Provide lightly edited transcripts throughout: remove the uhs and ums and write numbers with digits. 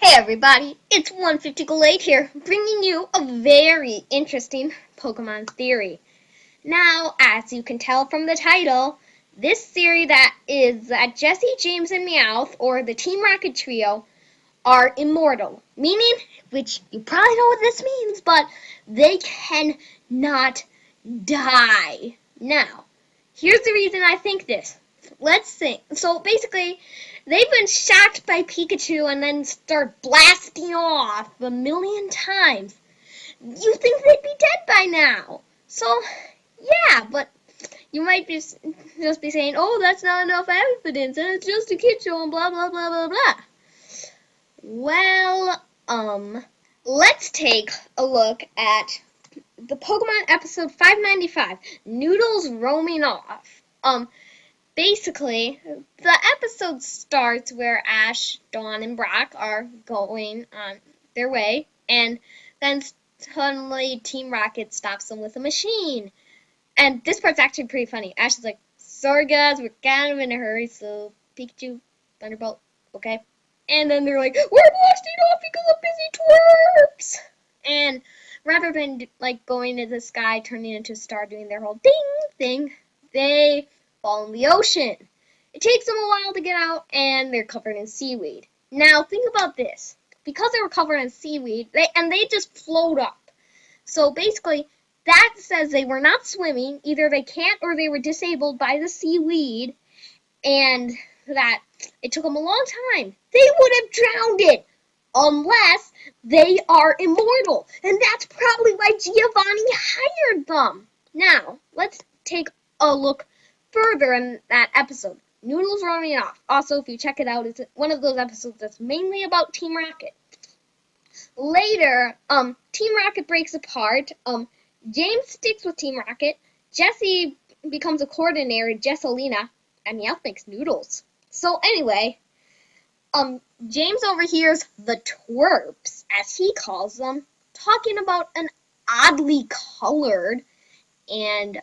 Hey everybody, it's 150 here, bringing you a very interesting Pokemon theory. Now, as you can tell from the title, this theory that Jessie, James, and Meowth, or the Team Rocket trio, are immortal. Meaning, which you probably know what this means, but they cannot die. Now, here's the reason I think this. Let's think. So basically, they've been shocked by Pikachu and then start blasting off a million times. You think they'd be dead by now. So, yeah, but you might just be saying, oh, that's not enough evidence, and it's just a kid show, and blah, blah, blah, blah, blah. Well, let's take a look at the Pokemon episode 595, Noodles Roaming Off. Basically, the episode starts where Ash, Dawn, and Brock are going on their way, and then suddenly Team Rocket stops them with a machine. And this part's actually pretty funny. Ash is like, sorry guys, we're kind of in a hurry, so Pikachu, Thunderbolt, okay? And then they're like, we're blasting off because of busy twerps! And rather than going to the sky, turning into a star, doing their whole ding thing, they fall in the ocean. It takes them a while to get out, and they're covered in seaweed. Now, think about this. Because they were covered in seaweed, they just float up. So basically, that says they were not swimming. Either they can't or they were disabled by the seaweed, and that it took them a long time. They would have drowned it unless they are immortal. And that's probably why Giovanni hired them. Now, let's take a look further in that episode. Noodles Roaming Off. Also, if you check it out, it's one of those episodes that's mainly about Team Rocket. Later, Team Rocket breaks apart. James sticks with Team Rocket. Jessie becomes a coordinator, Jessalina, and Meowth makes noodles. So anyway, James overhears the twerps, as he calls them, talking about an oddly colored, and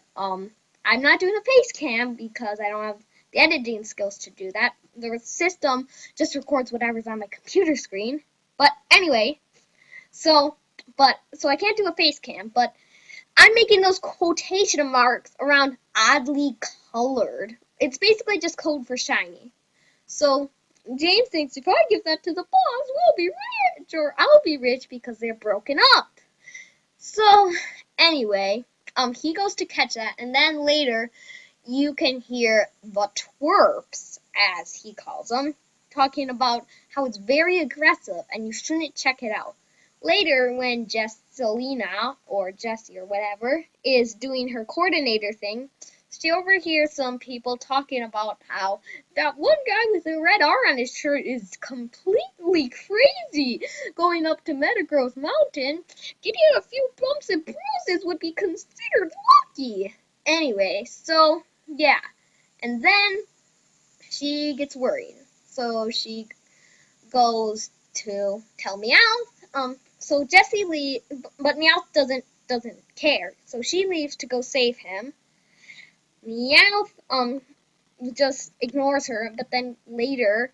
I'm not doing a face cam because I don't have the editing skills to do that. The system just records whatever's on my computer screen. But anyway, so I can't do a face cam, but I'm making those quotation marks around oddly colored. It's basically just code for shiny. So James thinks if I give that to the boss, we'll be rich, or I'll be rich because they're broken up. So anyway, he goes to catch that, and then later you can hear the twerps, as he calls them, talking about how it's very aggressive and you shouldn't check it out. Later, when Jessalina, or Jessie or whatever, is doing her coordinator thing, she overhears some people talking about how that one guy with a red R on his shirt is completely crazy. Going up to Metagross Mountain, getting a few bumps and bruises would be considered lucky. Anyway, so, yeah. And then she gets worried. So she goes to tell Meowth. So Jessie leaves, but Meowth doesn't care. So she leaves to go save him. Meowth just ignores her, but then later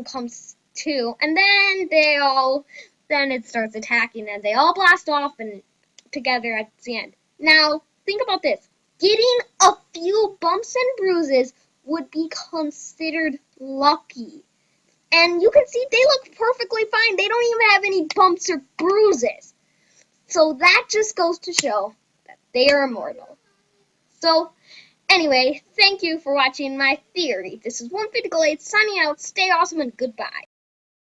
comes to, and then then it starts attacking, and they all blast off and together at the end. Now think about this: getting a few bumps and bruises would be considered lucky. And you can see they look perfectly fine. They don't even have any bumps or bruises. So that just goes to show that they are immortal. So, anyway, thank you for watching my theory. This is 150 signing out. Stay awesome and goodbye.